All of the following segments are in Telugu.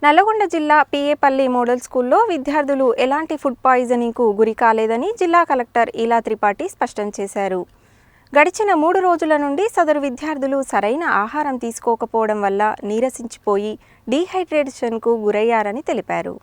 నల్లగొండ జిల్లా పిఏపల్లి మోడల్ స్కూల్లో విద్యార్థులు ఎలాంటి ఫుడ్ పాయిజనింగ్కు గురి కాలేదని జిల్లా కలెక్టర్ ఈలా త్రిపాఠి స్పష్టం చేశారు. గడిచిన 3 రోజుల నుండి సదరు విద్యార్థులు సరైన ఆహారం తీసుకోకపోవడం వల్ల నీరసించిపోయి డీహైడ్రేషన్కు గురయ్యారని తెలిపారు.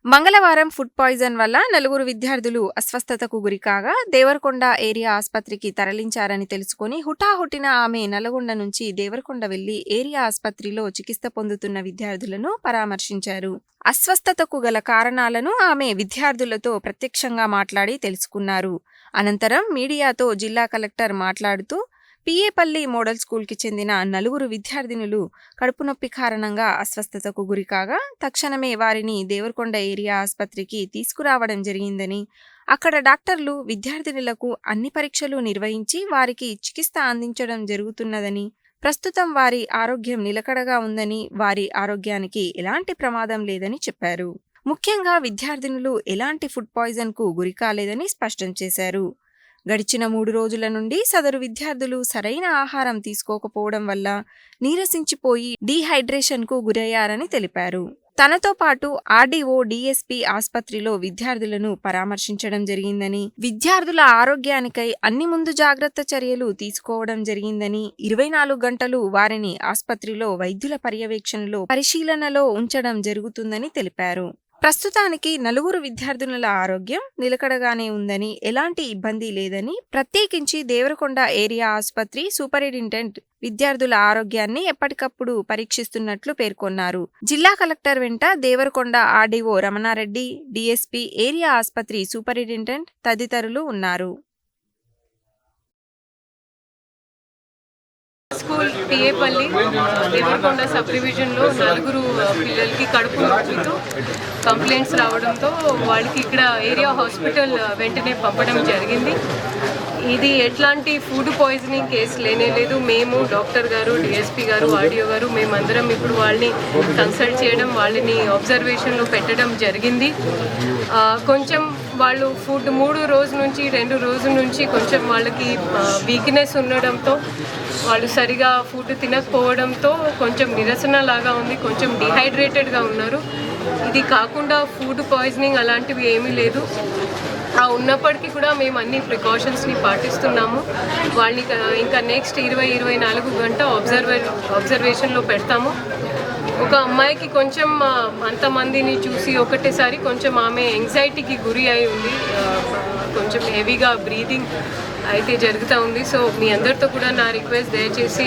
మంగళవారం ఫుడ్ పాయిజన్ వల్ల 4 విద్యార్థులు అస్వస్థతకు గురికాగా దేవరకొండ ఏరియా ఆసుపత్రికి తరలించారని తెలుసుకుని హుటాహుటిన ఆమె నల్లగొండ నుంచి దేవరకొండ వెళ్లి ఏరియా ఆసుపత్రిలో చికిత్స పొందుతున్న విద్యార్థులను పరామర్శించారు. అస్వస్థతకు గల కారణాలను ఆమె విద్యార్థులతో ప్రత్యక్షంగా మాట్లాడి తెలుసుకున్నారు. అనంతరం మీడియాతో జిల్లా కలెక్టర్ మాట్లాడుతూ పిఏపల్లి మోడల్ స్కూల్కి చెందిన 4 విద్యార్థినులు కడుపు నొప్పి కారణంగా అస్వస్థతకు గురికాగా తక్షణమే వారిని దేవరకొండ ఏరియా ఆసుపత్రికి తీసుకురావడం జరిగిందని, అక్కడ డాక్టర్లు విద్యార్థినులకు అన్ని పరీక్షలు నిర్వహించి వారికి చికిత్స అందించడం జరుగుతున్నదని, ప్రస్తుతం వారి ఆరోగ్యం నిలకడగా ఉందని, వారి ఆరోగ్యానికి ఎలాంటి ప్రమాదం లేదని చెప్పారు. ముఖ్యంగా విద్యార్థినులు ఎలాంటి ఫుడ్ పాయిజన్కు గురి కాలేదని స్పష్టం చేశారు. గడిచిన 3 రోజుల నుండి సదరు విద్యార్థులు సరైన ఆహారం తీసుకోకపోవడం వల్ల నీరసించిపోయి డీహైడ్రేషన్కు గురయ్యారని తెలిపారు. తనతో పాటు ఆర్డీఓ, డీఎస్పీ ఆసుపత్రిలో విద్యార్థులను పరామర్శించడం జరిగిందని, విద్యార్థుల ఆరోగ్యానికై అన్ని ముందు జాగ్రత్త చర్యలు తీసుకోవడం జరిగిందని, 24 గంటలు వారిని ఆసుపత్రిలో వైద్యుల పర్యవేక్షణలో పరిశీలనలో ఉంచడం జరుగుతుందని తెలిపారు. ప్రస్తుతానికి 4 విద్యార్థుల ఆరోగ్యం నిలకడగానే ఉందని, ఎలాంటి ఇబ్బంది లేదని, ప్రత్యేకించి దేవరకొండ ఏరియా ఆసుపత్రి సూపరింటెండెంట్ విద్యార్థుల ఆరోగ్యాన్ని ఎప్పటికప్పుడు పరీక్షిస్తున్నట్లు పేర్కొన్నారు. జిల్లా కలెక్టర్ వెంట Devarakonda RDO Ramana Reddy, DSP, area ఆసుపత్రి సూపరింటెండెంట్ తదితరులు ఉన్నారు. స్కూల్ పిఏపల్లి దేవరకొండ సబ్ డివిజన్లో 4 పిల్లలకి కడుపు నొప్పితో కంప్లైంట్స్ రావడంతో వాళ్ళకి ఇక్కడ ఏరియా హాస్పిటల్ వెంటనే పంపడం జరిగింది. ఇది ఎట్లాంటి ఫుడ్ పాయిజనింగ్ కేసు లేనేలేదు. మేము డాక్టర్ గారు, డిఎస్పీ గారు, ఆర్డీఓ గారు మేమందరం ఇప్పుడు వాళ్ళని కన్సల్ట్ చేయడం, వాళ్ళని అబ్జర్వేషన్లో పెట్టడం జరిగింది. కొంచెం వాళ్ళు ఫుడ్ 2 రోజుల నుంచి కొంచెం వాళ్ళకి వీక్నెస్ ఉండడంతో, వాళ్ళు సరిగా ఫుడ్ తినకపోవడంతో కొంచెం నిరసన లాగా ఉంది, కొంచెం డిహైడ్రేటెడ్గా ఉన్నారు. ఇది కాకుండా ఫుడ్ పాయిజనింగ్ అలాంటివి ఏమీ లేదు. ఉన్నప్పటికీ కూడా మేము అన్ని ప్రికాషన్స్ని పాటిస్తున్నాము. వాళ్ళని ఇంకా నెక్స్ట్ 24 గంట అబ్జర్వేషన్లో పెడతాము. ఒక అమ్మాయికి కొంచెం అంతమందిని చూసి ఒకటేసారి కొంచెం ఆమె యాంగ్జైటీకి గురి అయి ఉంది, కొంచెం హెవీగా బ్రీదింగ్ అయితే జరుగుతూ ఉంది. సో మీ అందరితో కూడా నా రిక్వెస్ట్, దయచేసి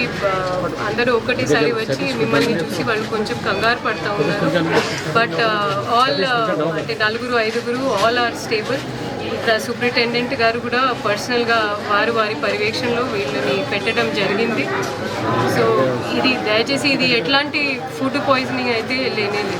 అందరూ ఒకటేసారి వచ్చి మిమ్మల్ని చూసి వాళ్ళు కొంచెం కంగారు పడుతూ ఉన్నారు. బట్ ఆల్ అంటే 4, 5 ఆల్ ఆర్ స్టేబుల్. ఇక్కడ సూపరింటెండెంట్ గారు కూడా పర్సనల్గా వారి పర్యవేక్షణలో వీళ్ళని పెట్టడం జరిగింది. సో ఇది దయచేసి ఇది ఎట్లాంటి ఫుడ్ పాయిజనింగ్ అయితే లేనే లేదు.